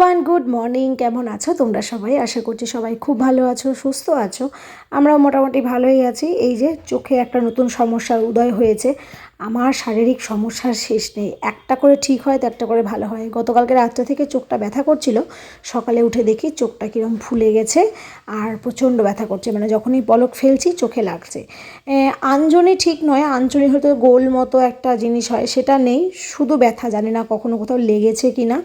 Everyone, good morning. কেমন আছো তোমরা সবাই? আশা করছি সবাই খুব ভালো আছো, সুস্থ আছো। আমরাও মোটামুটি ভালোই আছি। এই যে চোখে একটা নতুন সমস্যার উদয় হয়েছে। আমার শারীরিক সমস্যার শেষ নেই, একটা করে ঠিক হয় তো একটা করে ভালো হয়। গতকালকে রাত্রে থেকে চোখটা ব্যথা করছিল, সকালে উঠে দেখি চোখটা কীরকম ফুলে গেছে আর প্রচণ্ড ব্যথা করছে, মানে যখনই পলক ফেলছি চোখে লাগছে। আঞ্জনি ঠিক নয়, আঞ্জনি হয়তো গোল মতো একটা জিনিস হয়, সেটা নেই, শুধু ব্যথা। জানি না কখনো কোথাও লেগেছে কি না।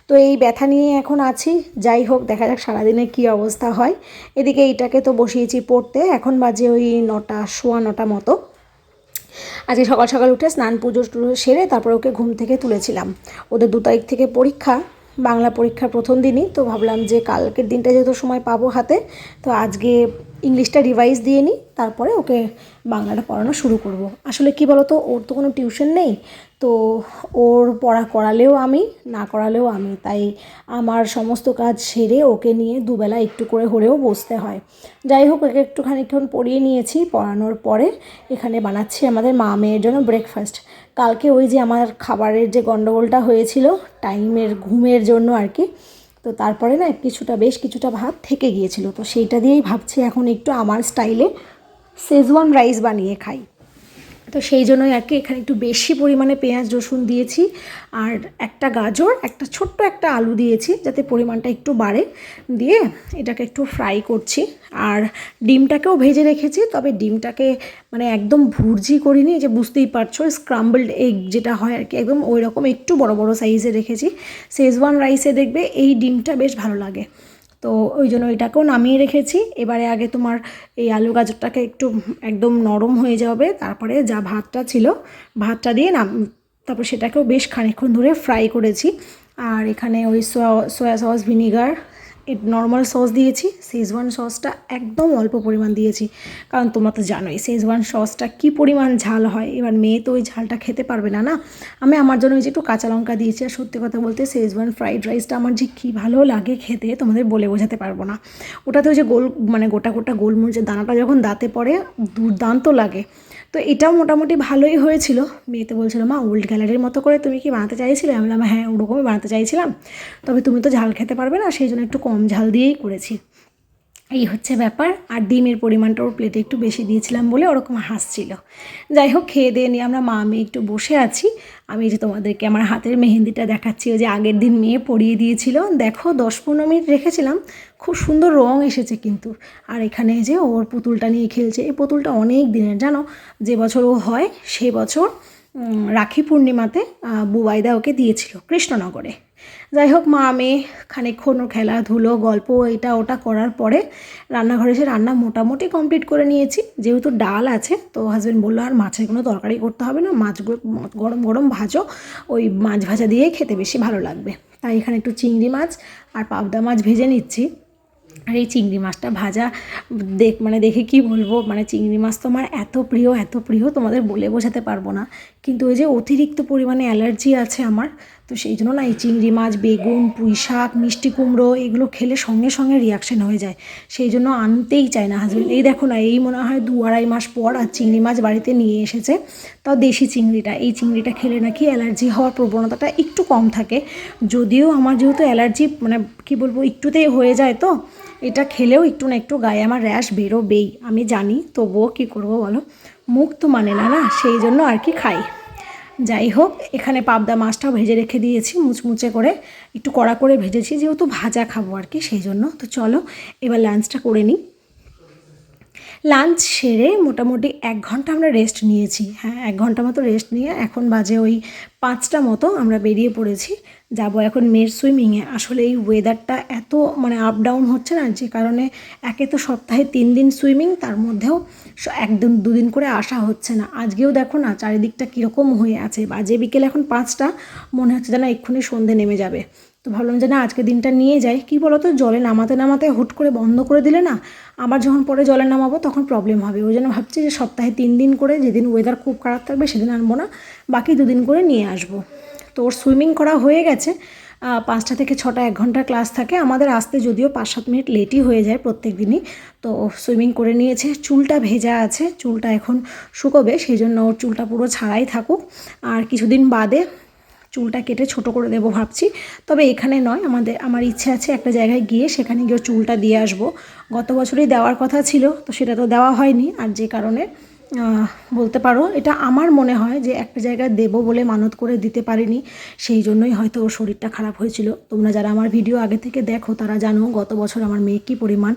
তো এই ব্যথা নিয়ে এখন আছি। যাই হোক, দেখা যাক সারাদিনে কী অবস্থা হয়। এদিকে এইটাকে তো বসিয়েছি পড়তে, এখন বাজে ওই 9টা, সোয়া 9টা মতো। আজকে সকাল সকাল উঠে স্নান পুজো টুজো সেরে তারপর ওকে ঘুম থেকে তুলেছিলাম। ওদের 2 তারিখ থেকে পরীক্ষা, বাংলা পরীক্ষার প্রথম দিনই। তো ভাবলাম যে কালকের দিনটা যেহেতু সময় পাবো হাতে, তো আজকে ইংলিশটা রিভাইজ দিয়ে নিই, তারপরে ওকে বাংলাটা পড়ানো শুরু করব। আসলে কি বলো তো, ওর তো কোনো টিউশন নেই, তো ওর পড়া করালেও আমি, না করালেও আমি, তাই আমার সমস্ত কাজ সেরে ওকে নিয়ে দুবেলা একটু করে হলেও বসতে হয়। যাই হোক, ওকে একটু খানিকক্ষণ পড়িয়ে নিয়েছি। পড়ানোর পরে এখানে বানাচ্ছি আমাদের মা মেয়ের জন্য ব্রেকফাস্ট। কালকে ওই যে আমার খাবারের যে গণ্ডগোলটা হয়েছিল টাইমের ঘুমের জন্য আর কি, তো তারপরে না বেশ কিছুটা ভাত থেকে গিয়েছিল, তো সেইটা দিয়েই ভাবছি এখন একটু আমার স্টাইলে শেজওয়ান রাইস বানিয়ে খাই। তো সেই জন্যই আর কি এখানে একটু বেশি পরিমাণে পেঁয়াজ রসুন দিয়েছি, আর একটা গাজর, একটা ছোট্ট একটা আলু দিয়েছি যাতে পরিমাণটা একটু বাড়ে। দিয়ে এটাকে একটু ফ্রাই করছি, আর ডিমটাকেও ভেজে রেখেছি। তবে ডিমটাকে মানে একদম ভুর্জি করিনি, যে বুঝতেই পারছো স্ক্রাম্বলড এগ যেটা হয় আর কি, একদম ওই রকম একটু বড় বড় সাইজে রেখেছি। শেজওয়ান রাইসে দেখবে এই ডিমটা বেশ ভালো লাগে, তো ওই জন্য এটাকেও নামিয়ে রেখেছি। এবারে আগে তোমার এই আলু গাজরটাকে একটু একদম নরম হয়ে যাবে, তারপরে যা ভাতটা ছিল ভাতটা দিয়ে তারপর সেটাকেও বেশ খানিকক্ষণ ধরে ফ্রাই করেছি। আর এখানে ওই soya sauce, vinegar, normal sauce দিয়েছি। শেজওয়ান সসটা একদম অল্প পরিমাণ দিয়েছি, কারণ তোমরা তো জানোই শেজওয়ান সসটা কী পরিমাণ ঝাল হয়। এবার মেয়ে তো ওই ঝালটা খেতে পারবে না, না। আমি আমার জন্য ওই যে একটু কাঁচা লঙ্কা দিয়েছি। আর সত্যি কথা বলতে শেজওয়ান ফ্রাইড রাইসটা আমার যে কী ভালো লাগে খেতে, তোমাদের বলে বোঝাতে পারবো না। ওটাতে ওই যে মানে গোটা গোটা গোলমরিচের দানাটা যখন দাঁতে পড়ে, দুর্দান্ত লাগে। তো এটাও মোটামুটি ভালোই হয়েছিল। মেয়ে তো বলছিল, মা ওল্ড গ্যালারির মতো করে তুমি কি বানাতে চাইছিলে? আমি বললাম হ্যাঁ, ওরকমই বানাতে চাইছিলাম, তবে তুমি তো ঝাল খেতে পারবে না, সেই জন্য একটু কম ঝাল দিয়েই করেছি। এই হচ্ছে ব্যাপার। আর ডিমের পরিমাণটা ওর প্লেটে একটু বেশি দিয়েছিলাম বলে ওরকম হাসছিল। যাই হোক, খেয়ে দিয়ে নিয়ে আমরা মা মেয়ে একটু বসে আছি। আমি যে তোমাদেরকে আমার হাতের মেহেন্দিটা দেখাচ্ছি, ওই যে আগের দিন মেয়ে পরিয়ে দিয়েছিল, দেখো 10-15 মিনিট রেখেছিলাম, খুব সুন্দর রং এসেছে কিন্তু। আর এখানে যে ওর পুতুলটা নিয়ে খেলছে, এই পুতুলটা অনেক দিনের, জানো, যে বছর ও হয় সে বছর রাখি পূর্ণিমাতে বুবাইদা ওকে দিয়েছিল কৃষ্ণনগরে। যাই হোক, মা মেয়ে খানিকক্ষণ খেলাধুলো গল্প এটা ওটা করার পরে রান্নাঘরে এসে রান্না মোটামুটি কমপ্লিট করে নিয়েছি। যেহেতু ডাল আছে, তো হাজব্যান্ড বললো আর মাছের কোনো তরকারি করতে হবে না, মাছগুলো গরম গরম ভাজো, ওই মাছ ভাজা দিয়েই খেতে বেশি ভালো লাগবে। তাই এখানে একটু চিংড়ি মাছ আর পাবদা মাছ ভেজে নিচ্ছি। আর এই চিংড়ি মাছটা ভাজা দেখে কি বলবো, মানে চিংড়ি মাছ তো আমার এত প্রিয়, এত প্রিয়, তোমাদের বলে বোঝাতে পারবো না। কিন্তু ওই যে অতিরিক্ত পরিমাণে অ্যালার্জি আছে আমার, তো সেই জন্য না এই চিংড়ি মাছ, বেগুন, পুঁই শাক, মিষ্টি কুমড়ো এগুলো খেলে সঙ্গে সঙ্গে রিয়াকশান হয়ে যায়। সেই জন্য আনতেই চায় না হাজব্যান্ড। এই দেখো না, এই মনে হয় 2-2.5 মাস পর আর চিংড়ি মাছ বাড়িতে নিয়ে এসেছে, তাও দেশি চিংড়িটা। এই চিংড়িটা খেলে নাকি অ্যালার্জি হওয়ার প্রবণতাটা একটু কম থাকে। যদিও আমার যেহেতু অ্যালার্জি মানে কী বলবো একটুতেই হয়ে যায়, তো এটা খেলেও একটু না একটু গায়ে আমার র্যাশ বেরোবেই, আমি জানি, তবুও কী করবো বলো, মুখ তো মানে না, না, সেই জন্য আর কি খাই। যাই হোক, এখানে পাবদা মাছটাও ভেজে রেখে দিয়েছি মুচমুচে করে, একটু কড়া করে ভেজেছি, যেহেতু ভাজা খাবো আর কি, সেই জন্য। তো চলো এবার লাঞ্চটা করে নিই। লাঞ্চ সেরে মোটামুটি 1 ঘন্টা আমরা রেস্ট নিয়েছি। হ্যাঁ, 1 ঘন্টা মতো রেস্ট নিয়ে এখন বাজে ওই 5টা মতো আমরা বেরিয়ে পড়েছি, যাব এখন মেয়ের সুইমিংয়ে। আসলে এই ওয়েদারটা এত মানে আপ ডাউন হচ্ছে না, যে কারণে একে তো সপ্তাহে 3 দিন সুইমিং, তার মধ্যেও 1-2 দিন করে আসা হচ্ছে না। আজকেও দেখো না চারিদিকটা কীরকম হয়ে আছে, বাজে বিকেল এখন 5টা, মনে হচ্ছে যেন এক্ষুনি সন্ধে নেমে যাবে। তো ভাবলাম যে না, আজকে দিনটা নিয়ে যাই। কী বলো তো, জলে নামাতে নামাতে হুট করে বন্ধ করে দিলে না, আবার যখন পরে জলে নামাবো তখন প্রবলেম হবে। ওই জন্য ভাবছি যে সপ্তাহে 3 দিন করে, যেদিন ওয়েদার খুব খারাপ থাকবে সেদিন আনবো না, বাকি 2 দিন করে নিয়ে আসবো। তো ওর সুইমিং করা হয়ে গেছে। 5টা থেকে 6টা 1 ঘন্টার ক্লাস থাকে আমাদের, আসতে যদিও 5-7 মিনিট লেটই হয়ে যায় প্রত্যেক দিনই। তো সুইমিং করে নিয়েছে, চুলটা ভেজা আছে, চুলটা এখন শুকোবে, সেই জন্য ওর চুলটা পুরো ছাড়াই থাকুক। আর কিছুদিন বাদে চুলটা কেটে ছোট করে দেবো ভাবছি। তবে এখানে নয়, আমার ইচ্ছে আছে একটা জায়গায় গিয়ে সেখানে গিয়ে চুলটা দিয়ে আসবো। গত বছরই দেওয়ার কথা ছিল, তো সেটা তো দেওয়া হয়নি। আর যে কারণে বলতে পারো এটা আমার মনে হয় যে একটা জায়গায় দেবো বলে মানত করে দিতে পারিনি, সেই জন্যই হয়তো ওর শরীরটা খারাপ হয়েছিল। তোমরা যারা আমার ভিডিও আগে থেকে দেখো তারা জানো গত বছর আমার মেয়ে কী পরিমাণ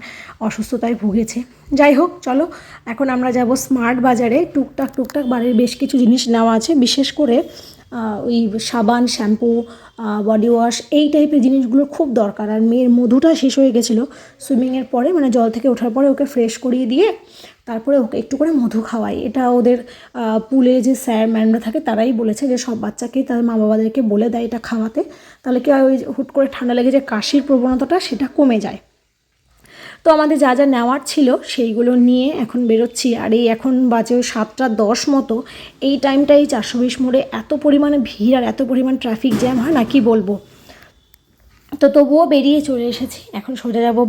অসুস্থতায় ভুগেছে। যাই হোক, চলো এখন আমরা যাব স্মার্ট বাজারে। টুকটাক বাড়ির বেশ কিছু জিনিস নেওয়া আছে, বিশেষ করে ওই সাবান, শ্যাম্পু, বডি ওয়াশ, এই টাইপের জিনিসগুলো খুব দরকার। আর মেয়ের মধুটা শেষ হয়ে গেছিলো সুইমিংয়ের পরে, মানে জল থেকে ওঠার পরে ওকে ফ্রেশ করিয়ে দিয়ে তারপরে ওকে একটু করে মধু খাওয়াই। এটা ওদের পুলে যে স্যার ম্যামরা থাকে তারাই বলেছে যে সব বাচ্চাকেই তাদের মা বাবাদেরকে বলে দেয় এটা খাওয়াতে, তাহলে কি ওই হুট করে ঠান্ডা লেগে যে কাশির প্রবণতাটা সেটা কমে যায়। তো আমাদের যা যা নেওয়ার ছিল সেইগুলো নিয়ে এখন বেরোচ্ছি। আর এই এখন বাজে 7:10 মতো। এই টাইমটাই 420 মোড়ে এত পরিমাণে ভিড় আর এত পরিমাণ ট্রাফিক জ্যাম হয় না, কি বলবো। তো তবুও বেরিয়ে চলে এসেছি, এখন সোজা যাবো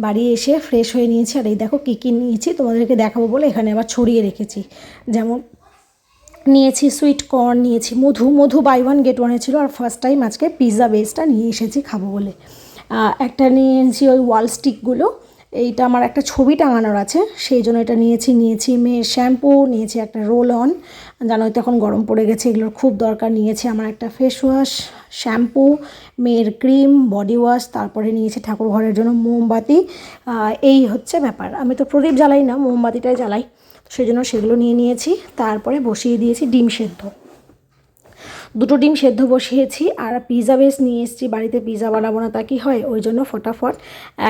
বাড়ি এসে ফ্রেশ হয়ে নিয়েছি। আর এই দেখো কী কী নিয়েছি তোমাদেরকে দেখাবো বলে এখানে আবার ছড়িয়ে রেখেছি। যেমন নিয়েছি সুইট কর্ন, নিয়েছি মধু বাই ওয়ান গেট ওয়ানে ছিল। আর ফার্স্ট টাইম আজকে পিৎজা বেসটা নিয়ে এসেছি খাবো বলে। একটা নিয়েছি ওই ওয়াল স্টিকগুলো, এইটা আমার একটা ছবি টাঙানোর আছে সেই জন্য এটা নিয়েছি মেয়ের শ্যাম্পু নিয়েছি, একটা রোল অন, জানোই তো এখন গরম পড়ে গেছে, এগুলোর খুব দরকার। নিয়েছি আমার একটা ফেস ওয়াশ, শ্যাম্পু, মেয়ের ক্রিম, বডি ওয়াশ, তারপরে নিয়েছি ঠাকুর ঘরের জন্য মোমবাতি। এই হচ্ছে ব্যাপার। আমি তো প্রদীপ জ্বালাই না, মোমবাতিটাই জ্বালাই, সেই জন্য সেগুলো নিয়েছি। তারপরে বসিয়ে দিয়েছি ডিম সেদ্ধ, 2টো ডিম সেদ্ধ বসিয়েছি। আর পিৎজা বেস নিয়ে এসেছি, বাড়িতে পিৎজা বানাবো না তা কি হয়, ওই জন্য ফটাফট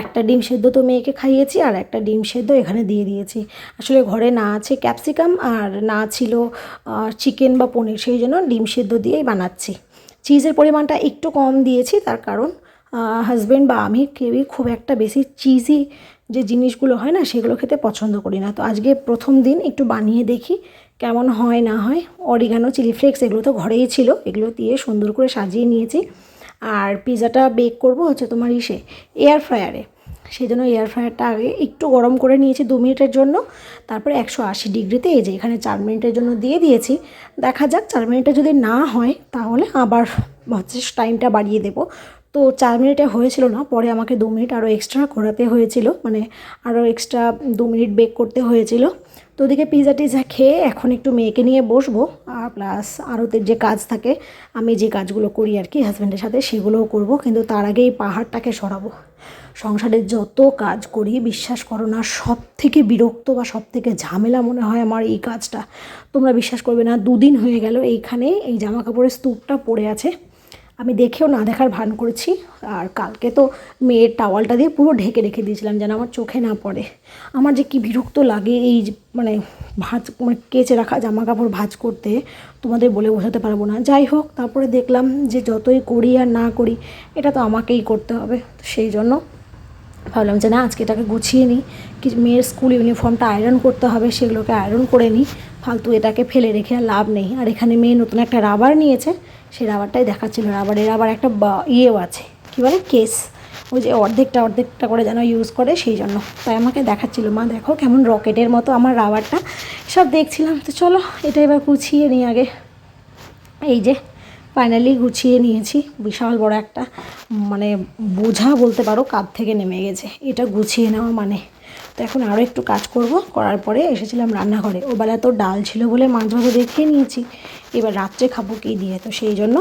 একটা ডিম সেদ্ধ তো মেয়েকে খাইয়েছি আর একটা ডিম সেদ্ধ এখানে দিয়ে দিয়েছি। আসলে ঘরে না আছে ক্যাপসিকাম আর না ছিল চিকেন বা পনির, সেই জন্য ডিম সেদ্ধ দিয়েই বানাচ্ছি। চিজের পরিমাণটা একটু কম দিয়েছি, তার কারণ হাজব্যান্ড বা আমি কেউই খুব একটা বেশি চিজি যে জিনিসগুলো হয় না সেগুলো খেতে পছন্দ করি না। তো আজকে প্রথম দিন একটু বানিয়ে দেখি কেমন হয় না হয়। অরিগানো, চিলি ফ্লেক্স এগুলো তো ঘরেই ছিল, এগুলো দিয়ে সুন্দর করে সাজিয়ে নিয়েছি। আর পিৎজাটা বেক করব হচ্ছে তোমার এয়ার ফ্রায়ারে, সেই জন্য এয়ার ফ্রায়ারটা আগে একটু গরম করে নিয়েছি 2 মিনিটের জন্য। তারপরে 180 ডিগ্রিতে এই যে এখানে 4 মিনিটের জন্য দিয়ে দিয়েছি। দেখা যাক 4 মিনিটে যদি না হয় তাহলে আবার হচ্ছে টাইমটা বাড়িয়ে দেবো। তো 4 মিনিটে হয়েছিল না, পরে আমাকে 2 মিনিট আরও এক্সট্রা করাতে হয়েছিল, মানে আরও এক্সট্রা 2 মিনিট বেক করতে হয়েছিল। তো ওদিকে পিৎজা টিজা খেয়ে এখন একটু মেয়েকে নিয়ে বসবো, আর প্লাস আরও যে কাজ থাকে আমি যে কাজগুলো করি আর কি হাজব্যান্ডের সাথে সেগুলোও করব। কিন্তু তার আগে এই পাহাড়টাকে সরাবো। সংসারের যত কাজ করি বিশ্বাস করো না, সব থেকে বিরক্ত বা সব থেকে ঝামেলা মনে হয় আমার এই কাজটা। তোমরা বিশ্বাস করবে না, 2 দিন হয়ে গেল এইখানে এই জামা কাপড়ের স্তূপটা পড়ে আছে, আমি দেখেও না দেখার ভান করেছি। আর কালকে তো মেয়ের টাওয়ালটা দিয়ে পুরো ঢেকে রেখে দিয়েছিলাম যেন আমার চোখে না পড়ে। আমার যে কী বিরক্ত লাগে এই মানে কেচে রাখা জামা কাপড় ভাঁজ করতে, তোমাদের বলে বোঝাতে পারবো না। যাই হোক, তারপরে দেখলাম যে যতই করি আর না করি এটা তো আমাকেই করতে হবে, সেই জন্য ভাবলাম যে না আজকে এটাকে গুছিয়ে নিই। কিছু মেয়ের স্কুল ইউনিফর্মটা আয়রন করতে হবে, সেগুলোকে আয়রন করে নিই, ফালতু এটাকে ফেলে রেখে আর লাভ নেই। আর এখানে মেয়ে নতুন একটা রাবার নিয়েছে, সেই রাবারটাই দেখাচ্ছিল। রাবারের আবার একটা ইয়েও আছে, কী বলে কেস, ওই যে অর্ধেকটা করে যেন ইউজ করে, সেই জন্য তাই আমাকে দেখাচ্ছিল, মা দেখো কেমন রকেটের মতো আমার রাবারটা, সব দেখছিলাম। তো চলো এটা এবার গুছিয়ে নিই আগে। এই যে ফাইনালি গুছিয়ে নিয়েছি, বিশাল বড় একটা মানে বোঝা বলতে পারো কাঁধ থেকে নেমে গেছে এটা গুছিয়ে নেওয়া মানে। তো এখন আরও একটু কাজ করব, করার পরে এসেছিলাম রান্নাঘরে। ওবেলা তো ডাল ছিল বলে মাছ ভাজা দেখিয়ে নিয়েছি, এবার রাত্রে খাবো কী দিয়ে, তো সেই জন্য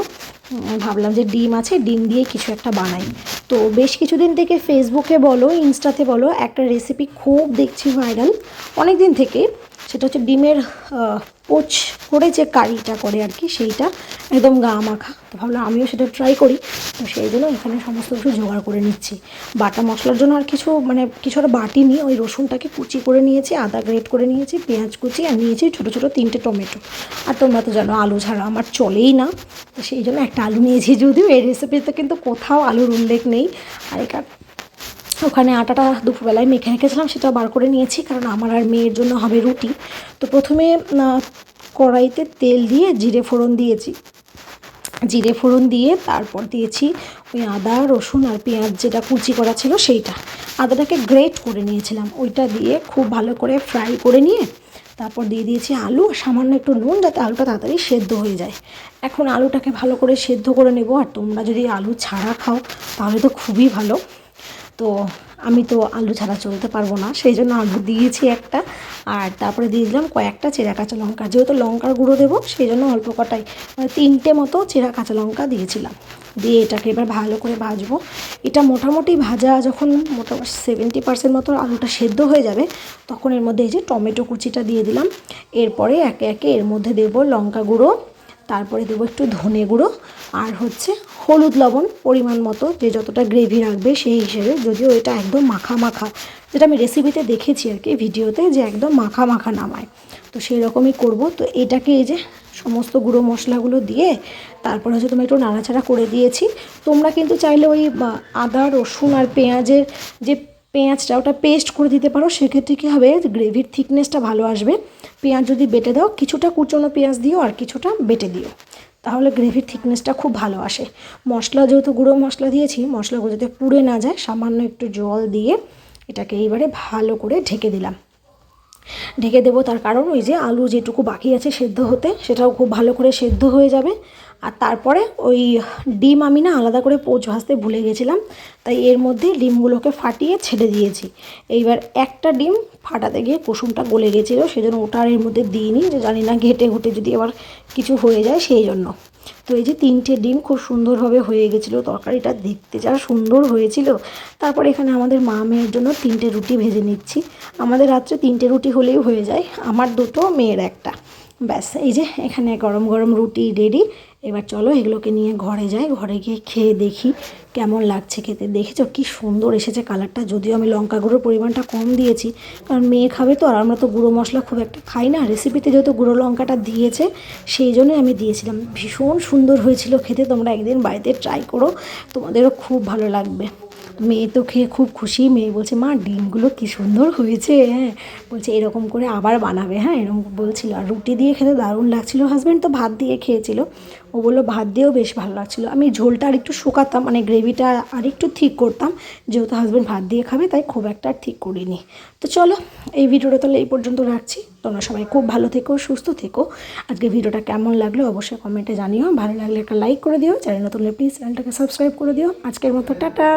ভাবলাম যে ডিম আছে, ডিম দিয়ে কিছু একটা বানাই। তো বেশ কিছুদিন থেকে ফেসবুকে বলো ইনস্টাতে বলো একটা রেসিপি খুব দেখছি ভাইরাল অনেক দিন থেকে, সেটা হচ্ছে ডিমের পোচ করে যে কারিটা করে আর কি, সেইটা একদম গা মাখা। তো ভাবলাম আমিও সেটা ট্রাই করি, তো সেই জন্য এখানে সমস্ত কিছু জোগাড় করে নিচ্ছি। বাটা মশলার জন্য আর কিছু একটা বাটি নিয়ে ওই রসুনটাকে কুচি করে নিয়েছি, আদা গ্রেট করে নিয়েছি, পেঁয়াজ কুচি, আর নিয়েছি ছোটো ছোটো 3টে টমেটো। আর তোমরা তো জানো আলু ছাড়া আমার চলেই না, তো সেই জন্য একটা আলু নিয়েছি, যদিও এই রেসিপিতে কিন্তু কোথাও আলুর উল্লেখ নেই। আর ওখানে আটাটা দুপুরবেলায় মেখে রেখেছিলাম, সেটা বার করে নিয়েছি, কারণ আমার আর মেয়ের জন্য হবে রুটি। তো প্রথমে কড়াইতে তেল দিয়ে জিরে ফোড়ন দিয়ে তারপর দিয়েছি ওই আদা রসুন আর পেঁয়াজ যেটা কুচি করা ছিল সেইটা, আদাটাকে গ্রেট করে নিয়েছিলাম, ওইটা দিয়ে খুব ভালো করে ফ্রাই করে নিয়ে তারপর দিয়ে দিয়েছি আলু, সামান্য একটু নুন, যাতে আলুটা তাড়াতাড়ি সেদ্ধ হয়ে যায়। এখন আলুটাকে ভালো করে সেদ্ধ করে নেব। আর তোমরা যদি আলু ছাড়া খাও তাহলে তো খুবই ভালো। তো আমি তো আলু ছাড়া চলতে পারবো না, সেই জন্য আলু দিয়েছি একটা। আর তারপরে দিয়ে দিলাম কয়েকটা চেরা কাঁচা লঙ্কা, যেহেতু লঙ্কার গুঁড়ো দেবো সেই জন্য অল্প কটাই, মানে 3টে মতো চেরা কাঁচা লঙ্কা দিয়েছিলাম। দিয়ে এটাকে এবার ভালো করে ভাজবো। এটা মোটামুটি ভাজা যখন মোটামুটি 70% মতো আলুটা সেদ্ধ হয়ে যাবে, তখন এর মধ্যে এই যে টমেটো কুচিটা দিয়ে দিলাম। এরপরে একে একে এর মধ্যে দেবো লঙ্কা গুঁড়ো, তারপরে দেবো একটু ধনে গুঁড়ো, আর হচ্ছে হলুদ লবণ পরিমাণ মতো, যে যতটা গ্রেভি রাখবে সেই হিসেবে। যদিও এটা একদম মাখা মাখা, যেটা আমি রেসিপিতে দেখেছি আর কি ভিডিওতে, যে একদম মাখা মাখা নামায়, তো সেই রকমই করবো। তো এটাকে এই যে সমস্ত গুঁড়ো মশলাগুলো দিয়ে তারপরে হচ্ছে তুমি একটু নাড়াচাড়া করে দিয়েছি। তোমরা কিন্তু চাইলে ওই আদা রসুন আর পেঁয়াজের যে পেঁয়াজটা ওটা পেস্ট করে দিতে পারো, সেক্ষেত্রে কী হবে, গ্রেভির থিকনেসটা ভালো আসবে। পেঁয়াজ যদি বেটে দাও, কিছুটা কুচনো পেঁয়াজ দিও আর কিছুটা বেটে দিও, তাহলে গ্রেভির থিকনেসটা খুব ভালো আসে। মশলা যেহেতু গুঁড়ো মশলা দিয়েছি, মশলাগুলো যাতে পুড়ে না যায়, সামান্য একটু জল দিয়ে এটাকে এইবারে ভালো করে ঢেকে দিলাম। ঢেকে দেবো তার কারণ ওই যে আলু যেটুকু বাকি আছে সেদ্ধ হতে, সেটাও খুব ভালো করে সেদ্ধ হয়ে যাবে। আর তারপরে ওই ডিম আমি না আলাদা করে পোচ ভাজতে ভুলে গেছিলাম, তাই এর মধ্যে ডিমগুলোকে ফাটিয়ে ছেড়ে দিয়েছি। এইবার একটা ডিম ফাটাতে গিয়ে কুসুমটা গলে গেছিলো, সেজন্য ওটা আর এর মধ্যে দিইনি, যে জানি না ঘেটে ঘুটে যদি আবার কিছু হয়ে যায় সেই জন্য। তো এই যে 3টে ডিম খুব সুন্দরভাবে হয়ে গেছিলো, তরকারিটা দেখতে যা সুন্দর হয়েছিল। তারপর এখানে আমাদের মা মেয়ের জন্য 3টে রুটি ভেজে নিচ্ছি। আমাদের রাত্রে 3টে রুটি হলেই হয়ে যায়, আমার 2টো, মেয়ের একটা, ব্যাস। এই যে এখানে গরম গরম রুটি রেডি। এবার চলো এগুলোকে নিয়ে ঘরে যাই, ঘরে গিয়ে খেয়ে দেখি কেমন লাগছে খেতে। দেখেছো কি সুন্দর এসেছে কালারটা, যদিও আমি লঙ্কা গুঁড়োর পরিমাণটা কম দিয়েছি, কারণ মেয়ে খাবে তো, আর আমরা তো গুঁড়ো মশলা খুব একটা খাই না। রেসিপিতে যেহেতু গুঁড়ো লঙ্কাটা দিয়েছে সেই জন্যই আমি দিয়েছিলাম। ভীষণ সুন্দর হয়েছিল খেতে, তোমরা একদিন বাড়িতে ট্রাই করো, তোমাদেরও খুব ভালো লাগবে। মেয়ে তো খেয়ে খুব খুশি, মেয়ে বলছে মা ডিমগুলো কী সুন্দর হয়েছে, হ্যাঁ বলছে এরকম করে আবার বানাবে, হ্যাঁ এরকম বলছিল। আর রুটি দিয়ে খেতে দারুণ লাগছিলো। হাজব্যান্ড তো ভাত দিয়ে খেয়েছিল, ও বললো ভাত দিয়েও বেশ ভালো লাগছিলো। আমি ঝোলটা আর একটু শুকাতাম, মানে গ্রেভিটা আর একটু ঠিক করতাম, যেহেতু হাজব্যান্ড ভাত দিয়ে খাবে তাই খুব একটা আর ঠিক করিনি। তো চলো এই ভিডিওটা তাহলে এই পর্যন্ত রাখছি। তোমরা সবাই খুব ভালো থেকো, সুস্থ থেকো। আজকে ভিডিওটা কেমন লাগলো অবশ্যই কমেন্টে জানিও। ভালো লাগলে একটা লাইক করে দিও, চ্যানেল নতুন হলে প্লিজ চ্যানেলটাকে সাবস্ক্রাইব করে দিও। আজকের মতো টাটা।